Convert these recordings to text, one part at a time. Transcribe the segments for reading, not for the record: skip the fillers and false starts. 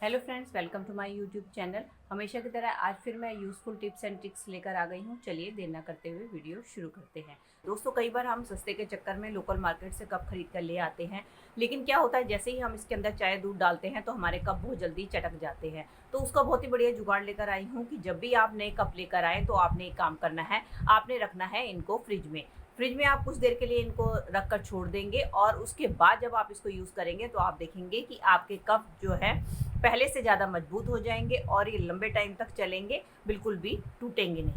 Hello friends, welcome to my YouTube channel. हमेशा की तरह आज फिर मैं यूज़फुल टिप्स एंड ट्रिक्स लेकर आ गई हूँ। चलिए देर ना करते हुए वीडियो शुरू करते हैं। दोस्तों, कई बार हम सस्ते के चक्कर में लोकल मार्केट से कप खरीद कर ले आते हैं, लेकिन क्या होता है जैसे ही हम इसके अंदर चाय दूध डालते हैं तो हमारे कप बहुत जल्दी चटक जाते हैं। तो उसका बहुत ही बढ़िया जुगाड़ लेकर आई हूँ कि जब भी आप नए कप लेकर आए तो आपने एक काम करना है, आपने रखना है इनको फ्रिज में आप कुछ देर के लिए इनको रख कर छोड़ देंगे और उसके बाद जब आप इसको यूज़ करेंगे तो आप देखेंगे कि आपके कप जो है पहले से ज़्यादा मजबूत हो जाएंगे और ये लंबे टाइम तक चलेंगे, बिल्कुल भी टूटेंगे नहीं।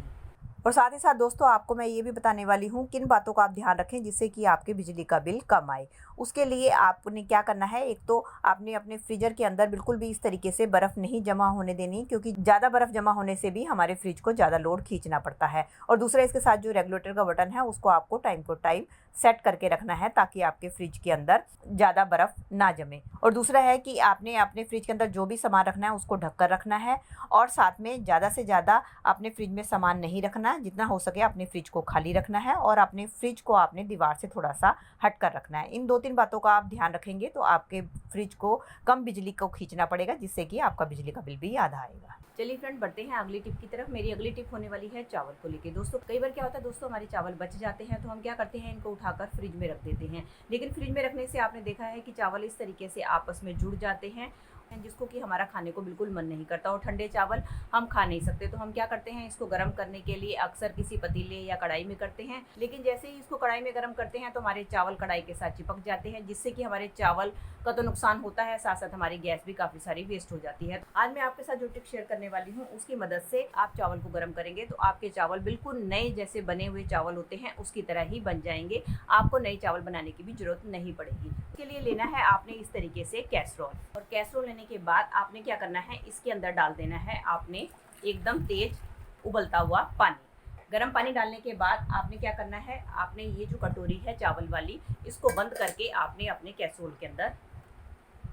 और साथ ही साथ दोस्तों आपको मैं ये भी बताने वाली हूँ किन बातों का आप ध्यान रखें जिससे कि आपके बिजली का बिल कम आए। उसके लिए आपने क्या करना है, एक तो आपने अपने फ्रीजर के अंदर बिल्कुल भी इस तरीके से बर्फ़ नहीं जमा होने देनी, क्योंकि ज़्यादा बर्फ़ जमा होने से भी हमारे फ्रिज को ज़्यादा लोड खींचना पड़ता है। और दूसरा, इसके साथ जो रेगुलेटर का बटन है उसको आपको टाइम टू टाइम सेट करके रखना है ताकि आपके फ्रिज के अंदर ज़्यादा बर्फ़ ना जमे। और दूसरा है कि आपने अपने फ्रिज के अंदर जो भी सामान रखना है उसको ढक कर रखना है और साथ में ज़्यादा से ज़्यादा अपने फ्रिज में सामान नहीं रखना है। जितना हो सके अपने फ्रिज को खाली रखना है और अपने फ्रिज को आपने दीवार से थोड़ा सा हट कर रखना है। इन 2-3 बातों का आप ध्यान रखेंगे तो आपके फ्रिज को कम बिजली को खींचना पड़ेगा, जिससे कि आपका बिजली का बिल भी आधा आएगा। चलिए फ्रेंड, बढ़ते हैं अगली टिप की तरफ। मेरी अगली टिप होने वाली है चावल को लेके। दोस्तों, कई बार क्या होता है दोस्तों, हमारे चावल बच जाते हैं तो हम क्या करते हैं, इनको उठाकर फ्रिज में रख देते हैं। लेकिन फ्रिज में रखने से आपने देखा है कि चावल इस तरीके से आपस में जुड़ जाते हैं जिसको कि हमारा खाने को बिल्कुल मन नहीं करता और ठंडे चावल हम खा नहीं सकते। तो हम क्या करते हैं, इसको गर्म करने के लिए अक्सर किसी पतीले या कढ़ाई में करते हैं, लेकिन जैसे ही इसको कढ़ाई में गर्म करते हैं तो हमारे चावल कढ़ाई के साथ चिपक जाते हैं, जिससे कि हमारे चावल का तो नुकसान होता है, साथ साथ हमारी गैस भी काफ़ी सारी वेस्ट हो जाती है। आज मैं आपके साथ जो टिप शेयर करने वाली हूँ उसकी मदद से आप चावल को गर्म करेंगे तो आपके चावल बिल्कुल नए जैसे बने हुए चावल होते हैं उसकी तरह ही बन जाएंगे। आपको नए चावल बनाने की भी जरूरत नहीं पड़ेगी। इसके लिए लेना है आपने इस तरीके से कैसरोल, और कैसरोल लेने के बाद आपने क्या करना है, इसके अंदर डाल देना है आपने एकदम तेज उबलता हुआ पानी। गर्म पानी डालने के बाद आपने क्या करना है, आपने ये जो कटोरी है चावल वाली, इसको बंद करके आपने अपने कैसरोल के अंदर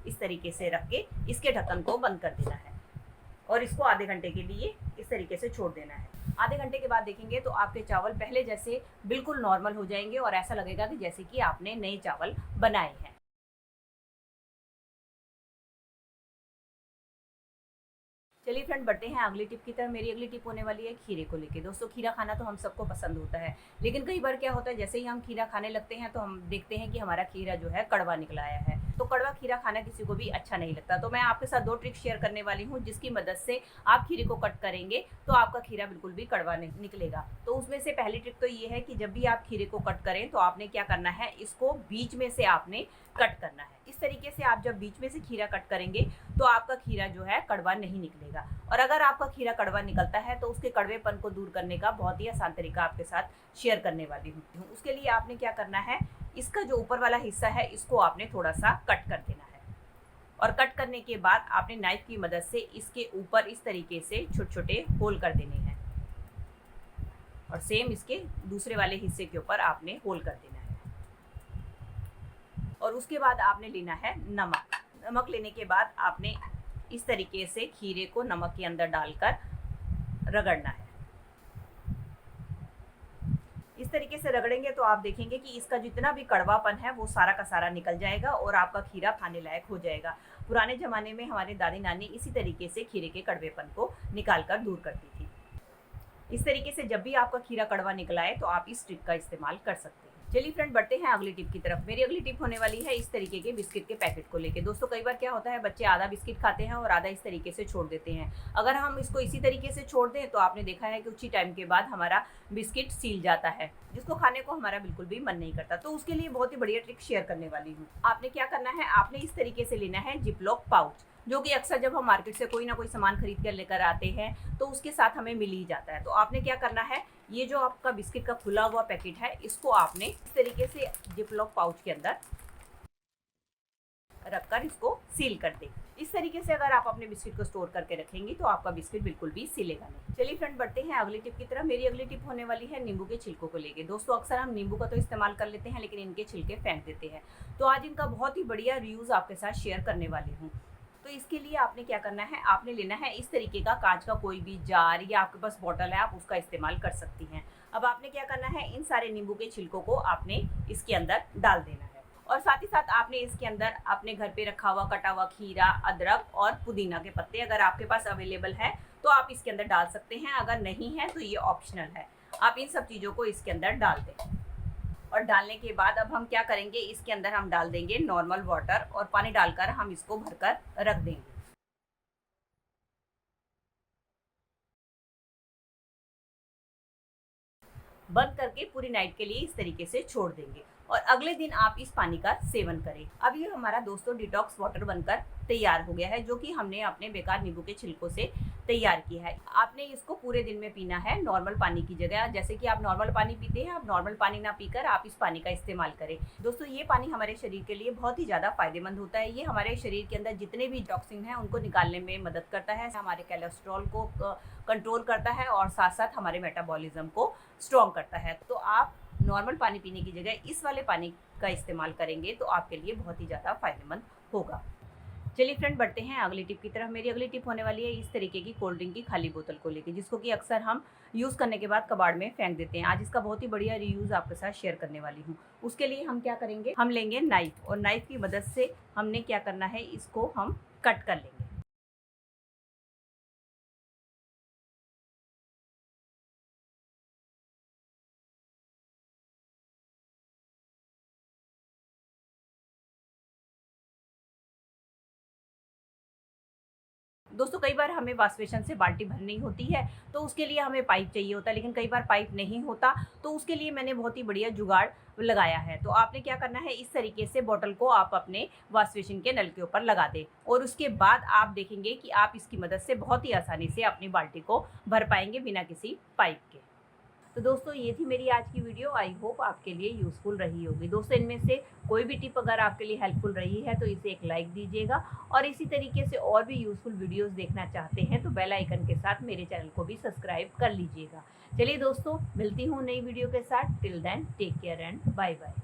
इस तरीके से रख के इसके ढक्कन को बंद कर देना है और इसको आधे घंटे के लिए इस तरीके से छोड़ देना है। आधे घंटे के बाद देखेंगे तो आपके चावल पहले जैसे बिल्कुल नॉर्मल हो जाएंगे और ऐसा लगेगा कि जैसे कि आपने नए चावल बनाए हैं। चलिए फ्रेंड, बढ़ते हैं अगली टिप की तरफ। मेरी अगली टिप होने वाली है खीरे को लेके। दोस्तों, खीरा खाना तो हम सबको पसंद होता है, लेकिन कई बार क्या होता है जैसे ही हम खीरा खाने लगते हैं तो हम देखते हैं कि हमारा खीरा जो है कड़वा निकल आया है। तो कड़वा खीरा खाना किसी को भी अच्छा नहीं लगता। तो मैं आपके साथ 2 ट्रिक शेयर करने वाली हूँ जिसकी मदद से आप खीरे को कट करेंगे तो आपका खीरा बिल्कुल भी कड़वा नहीं निकलेगा। तो उसमें से पहली ट्रिक तो ये है कि जब भी आप खीरे को कट करें तो आपने क्या करना है, इसको बीच में से आपने कट करना है। इस तरीके से आप जब बीच में से खीरा कट करेंगे तो आपका खीरा जो है कड़वा नहीं निकलेगा। और अगर आपका खीरा कड़वा निकलता है तो उसके कड़वेपन को दूर करने का बहुत ही आसान तरीका आपके साथ शेयर करने वाली हूँ। उसके लिए आपने क्या करना है, इसका जो ऊपर वाला हिस्सा है इसको आपने थोड़ा सा कट कर देना है और कट करने के बाद आपने नाइफ की मदद से इसके ऊपर इस तरीके से छोटे छोटे होल कर देने हैं और सेम इसके दूसरे वाले हिस्से के ऊपर आपने होल कर देना है। और उसके बाद आपने लेना है नमक लेने के बाद आपने इस तरीके से खीरे को नमक के अंदर डालकर रगड़ना है। इस तरीके से रगड़ेंगे तो आप देखेंगे कि इसका जितना भी कड़वापन है वो सारा का सारा निकल जाएगा और आपका खीरा खाने लायक हो जाएगा। पुराने ज़माने में हमारे दादी नानी इसी तरीके से खीरे के कड़वेपन को निकाल कर दूर करती थी। इस तरीके से जब भी आपका खीरा कड़वा निकल आए तो आप इस ट्रिक का इस्तेमाल कर सकते हैं। चलिए फ्रेंड, बढ़ते हैं अगली टिप की तरफ। मेरी अगली टिप होने वाली है इस तरीके के बिस्किट के पैकेट को लेके। दोस्तों, कई बार क्या होता है बच्चे आधा बिस्किट खाते हैं और आधा इस तरीके से छोड़ देते हैं। अगर हम इसको इसी तरीके से छोड़ दें तो आपने देखा है कि कुछ ही टाइम के बाद हमारा बिस्किट सील जाता है, जिसको खाने को हमारा बिल्कुल भी मन नहीं करता। तो उसके लिए बहुत ही बढ़िया ट्रिक शेयर करने वाली हूँ। आपने क्या करना है, आपने इस तरीके से लेना है जिपलॉक पाउच, जो कि अक्सर जब हम मार्केट से कोई ना कोई सामान खरीद कर लेकर आते हैं तो उसके साथ हमें मिल ही जाता है। तो आपने क्या करना है, ये जो आपका बिस्किट का खुला हुआ पैकेट है इसको आपने इस तरीके से जिपलॉक पाउच के अंदर रखकर इसको सील कर दें। इस तरीके से अगर आप अपने बिस्किट को स्टोर करके रखेंगी तो आपका बिस्किट बिल्कुल भी सिलेगा नहीं। चलिए फ्रेंड, बढ़ते हैं अगली टिप की तरफ। मेरी अगली टिप होने वाली है नींबू के छिलकों को लेके। दोस्तों, अक्सर हम नींबू का तो इस्तेमाल कर लेते हैं लेकिन इनके छिलके फेंक देते हैं। तो आज इनका बहुत ही बढ़िया रीयूज आपके साथ शेयर करने वाली हूँ। तो इसके लिए आपने क्या करना है, आपने लेना है इस तरीके का कांच का कोई भी जार या आपके पास बॉटल है आप उसका इस्तेमाल कर सकती हैं। अब आपने क्या करना है, इन सारे नींबू के छिलकों को आपने इसके अंदर डाल देना है और साथ ही साथ आपने इसके अंदर अपने घर पे रखा हुआ कटा हुआ खीरा, अदरक और पुदीना के पत्ते अगर आपके पास अवेलेबल है तो आप इसके अंदर डाल सकते हैं, अगर नहीं है तो ये ऑप्शनल है। आप इन सब चीज़ों को इसके अंदर डाल दें। और डालने के बाद अब हम क्या करेंगे, इसके अंदर हम डाल देंगे नॉर्मल वाटर और पानी डालकर हम इसको भरकर रख देंगे। बंद करके पूरी नाइट के लिए इस तरीके से छोड़ देंगे और अगले दिन आप इस पानी का सेवन करें। अब ये हमारा दोस्तों डिटॉक्स वाटर बनकर तैयार हो गया है, जो कि हमने अपने बेकार नींबू के छिलकों से तैयार किया है। आपने इसको पूरे दिन में पीना है नॉर्मल पानी की जगह। जैसे कि आप नॉर्मल पानी पीते हैं, आप नॉर्मल पानी ना पीकर आप इस पानी का इस्तेमाल करें। दोस्तों ये पानी हमारे शरीर के लिए बहुत ही ज़्यादा फायदेमंद होता है। ये हमारे शरीर के अंदर जितने भी टॉक्सिन हैं उनको निकालने में मदद करता है, हमारे कोलेस्ट्रॉल को कंट्रोल करता है और साथ साथ हमारे मेटाबॉलिज्म को स्ट्रॉन्ग करता है। तो आप नॉर्मल पानी पीने की जगह इस वाले पानी का इस्तेमाल करेंगे तो आपके लिए बहुत ही ज़्यादा फायदेमंद होगा। चलिए फ्रेंड, बढ़ते हैं अगली टिप की तरफ। मेरी अगली टिप होने वाली है इस तरीके की कोल्ड ड्रिंक की खाली बोतल को लेके, जिसको कि अक्सर हम यूज़ करने के बाद कबाड़ में फेंक देते हैं। आज इसका बहुत ही बढ़िया रीयूज़ आपके साथ शेयर करने वाली हूँ। उसके लिए हम क्या करेंगे, हम लेंगे नाइफ और नाइफ की मदद से हमने क्या करना है, इसको हम कट कर लेंगे। दोस्तों कई बार हमें वॉश बेसिन से बाल्टी भरनी होती है तो उसके लिए हमें पाइप चाहिए होता है, लेकिन कई बार पाइप नहीं होता तो उसके लिए मैंने बहुत ही बढ़िया जुगाड़ लगाया है। तो आपने क्या करना है, इस तरीके से बोतल को आप अपने वॉश बेसिन के नल के ऊपर लगा दें और उसके बाद आप देखेंगे कि आप इसकी मदद से बहुत ही आसानी से अपनी बाल्टी को भर पाएंगे बिना किसी पाइप के। तो दोस्तों ये थी मेरी आज की वीडियो। आई होप आपके लिए यूज़फुल रही होगी। दोस्तों इनमें से कोई भी टिप अगर आपके लिए हेल्पफुल रही है तो इसे एक लाइक दीजिएगा और इसी तरीके से और भी यूज़फुल वीडियोस देखना चाहते हैं तो बेल आइकन के साथ मेरे चैनल को भी सब्सक्राइब कर लीजिएगा। चलिए दोस्तों, मिलती हूँ नई वीडियो के साथ। Till then take care and bye bye.